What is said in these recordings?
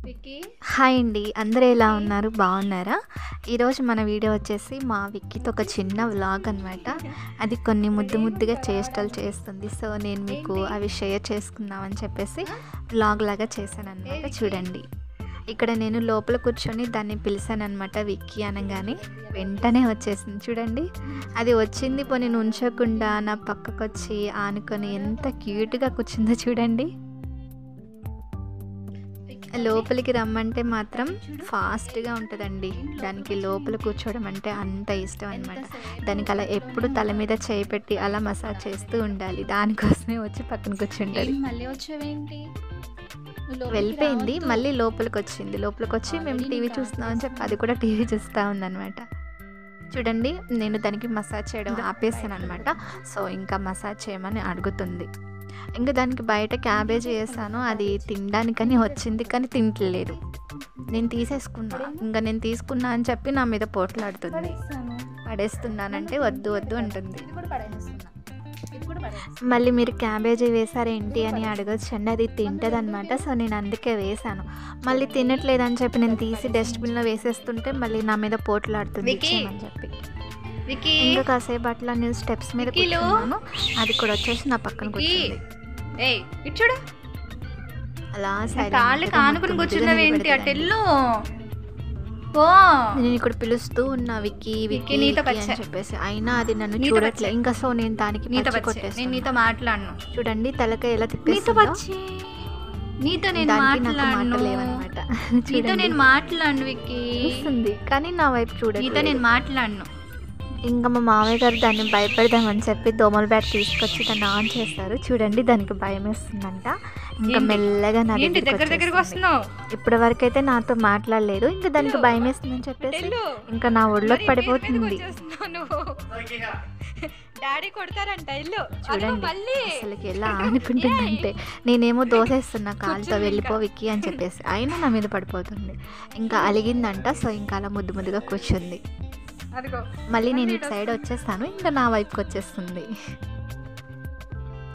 Vicky hi అండి, అందరూ ఎలా ఉన్నారు? బాగున్నారా? ఈరోజు మన వీడియో వచ్చేసి మా విక్కీతో ఒక చిన్న వ్లాగ్ అనమాట. అది కొన్ని ముద్దుగా చేష్టలు చేస్తుంది. సో నేను మీకు అవి షేర్ చేసుకుందామని చెప్పేసి వ్లాగ్ లాగా చేశాను అనమాట. చూడండి, ఇక్కడ నేను లోపల కూర్చొని దాన్ని పిలిచాను అనమాట. విక్కీ అనగానే వెంటనే వచ్చేసింది. చూడండి, అది వచ్చింది పోనీ ఉంచకుండా నా పక్కకు వచ్చి ఆనుకొని ఎంత క్యూట్గా కూర్చుందో చూడండి. లోపలికి రమ్మంటే మాత్రం ఫాస్ట్గా ఉంటుందండి. దానికి లోపల కూర్చోవడం అంటే అంత ఇష్టం అనమాట. దానికి అలా ఎప్పుడు తల మీద చేయి పెట్టి అలా మసాజ్ చేస్తూ ఉండాలి. దానికోసమే వచ్చి పక్కన కూర్చుంటుంది. మళ్ళీ వచ్చావేంటి? వెళ్ళిపోయింది, మళ్ళీ లోపలికి వచ్చింది. లోపలికి వచ్చి మేము టీవీ చూస్తున్నామని చెప్పి అది కూడా టీవీ చూస్తూ ఉందన్నమాట. చూడండి, నేను దానికి మసాజ్ చేయడం ఆపేసాను అనమాట. సో ఇంకా మసాజ్ చేయమని అడుగుతుంది. ఇంకా దానికి బయట క్యాబేజీ వేసాను, అది తినడానికని వచ్చింది కానీ తింటలేదు. నేను తీసేసుకున్నా, ఇంకా నేను తీసుకున్నా అని చెప్పి నా మీద పోట్లాడుతుంది. పడేస్తున్నానంటే వద్దు వద్దు అంటుంది. మళ్ళీ మీరు క్యాబేజీ వేసారేంటి అని అడగొచ్చండి. అది తింటుంది అనమాట. సో నేను అందుకే వేసాను. మళ్ళీ తినట్లేదని చెప్పి నేను తీసి డస్ట్బిన్లో వేసేస్తుంటే మళ్ళీ నా మీద పోట్లాడుతుంది అని చెప్పి. ఇంకా కాసేపు అట్లా నేను స్టెప్స్ మీద కూర్చున్నాను. అది కూడా వచ్చేసి నా పక్కన కూర్చుంది. చూడు, అలా కాళ్ళకి ఆనుకుని కూర్చున్నావేంటి? అటెల్లో నేను ఇక్కడ పిలుస్తూ ఉన్నా విక్కీ విక్కీ నీతో అని చెప్పేసి, అయినా అది నన్ను చూడట్లే. ఇంకా సో నేను దానికి నేను నీతో మాట్లాడను. చూడండి, తలకాయ ఎలా తిప్పేస్తుందో. నీతో నేను మాట్లాడలేవన్నమాట. నీతో నేను మాట్లాడను విక్కీ. చూస్తుంది కానీ నా వైపు చూడండి. నీతో నేను మాట్లాడను. ఇంకా మా మామయ్య గారు దాన్ని భయపెడదామని చెప్పి దోమల బ్యాట్ తీసుకొచ్చి దాన్ని ఆన్ చేస్తారు. చూడండి, దానికి భయం వేస్తుందంట. ఇంకా మెల్లగా నా దగ్గరికి వస్తున్నావు. ఇప్పటి వరకు అయితే నాతో మాట్లాడలేదు. ఇంకా దానికి భయం వేస్తుందని చెప్పేసి ఇంకా నా ఒళ్ళోకి పడిపోతుంది. డాడీ కొడతారంట. చూడండి అసలుకి ఎలా అనుకుంటుందంటే, నేనేమో దోసేస్తున్నా కాలుతో వెళ్ళిపో విక్కీ అని చెప్పేసి, అయినా నా మీద పడిపోతుంది. ఇంకా అలిగిందంట. సో ఇంకా అలా ముద్దుగా కూర్చుంది. మళ్ళీ నేను ఇటు సైడ్ వచ్చేస్తాను, ఇంకా నా వైపుకి వచ్చేస్తుంది.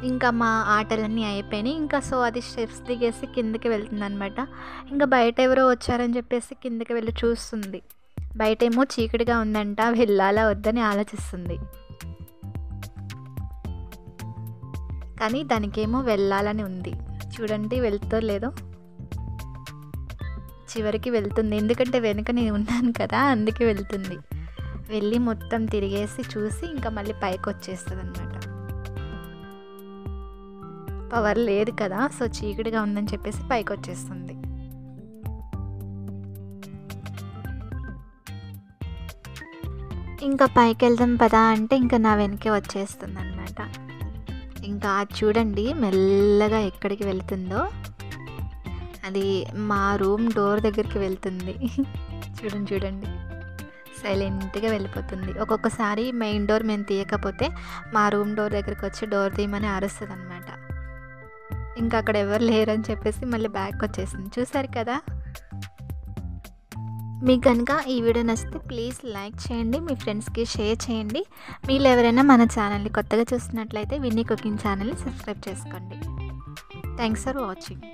ఇంకా మా ఆటలన్నీ అయిపోయినాయి. ఇంకా సో అది స్టెప్స్ దిగేసి కిందకి వెళ్తుంది అనమాట. ఇంకా బయట ఎవరో వచ్చారని చెప్పేసి కిందకి వెళ్ళి చూస్తుంది. బయట ఏమో చీకటిగా ఉందంట, వెళ్ళాలా వద్దని ఆలోచిస్తుంది. కానీ దానికేమో వెళ్ళాలని ఉంది. చూడండి వెళ్తో లేదో, చివరికి వెళ్తుంది. ఎందుకంటే వెనుక నేను ఉన్నాను కదా, అందుకే వెళ్తుంది. వెళ్ళి మొత్తం తిరిగేసి చూసి ఇంకా మళ్ళీ పైకి వచ్చేస్తుంది అనమాట. పవర్ లేదు కదా, సో చీకటిగా ఉందని చెప్పేసి పైకి వచ్చేస్తుంది. ఇంకా పైకి వెళ్దాం పదా అంటే ఇంకా నా వెనకే వచ్చేస్తుంది అనమాట. ఇంకా చూడండి మెల్లగా ఎక్కడికి వెళ్తుందో, అది మా రూమ్ డోర్ దగ్గరికి వెళ్తుంది. చూడండి సైలెంట్గా వెళ్ళిపోతుంది. ఒక్కొక్కసారి మెయిన్ డోర్ మేము తీయకపోతే మా రూమ్ డోర్ దగ్గరికి వచ్చి డోర్ తీయమని అరుస్తుంది అనమాట. ఇంకా అక్కడ ఎవరు లేరని చెప్పేసి మళ్ళీ బ్యాక్ వచ్చేసింది. చూసారు కదా. మీకు కనుక ఈ వీడియో నచ్చితే ప్లీజ్ లైక్ చేయండి, మీ ఫ్రెండ్స్కి షేర్ చేయండి. మీరు ఎవరైనా మన ఛానల్ని కొత్తగా చూస్తున్నట్లయితే విన్నీ కుకింగ్ ఛానల్ని సబ్స్క్రైబ్ చేసుకోండి. Thanks for watching.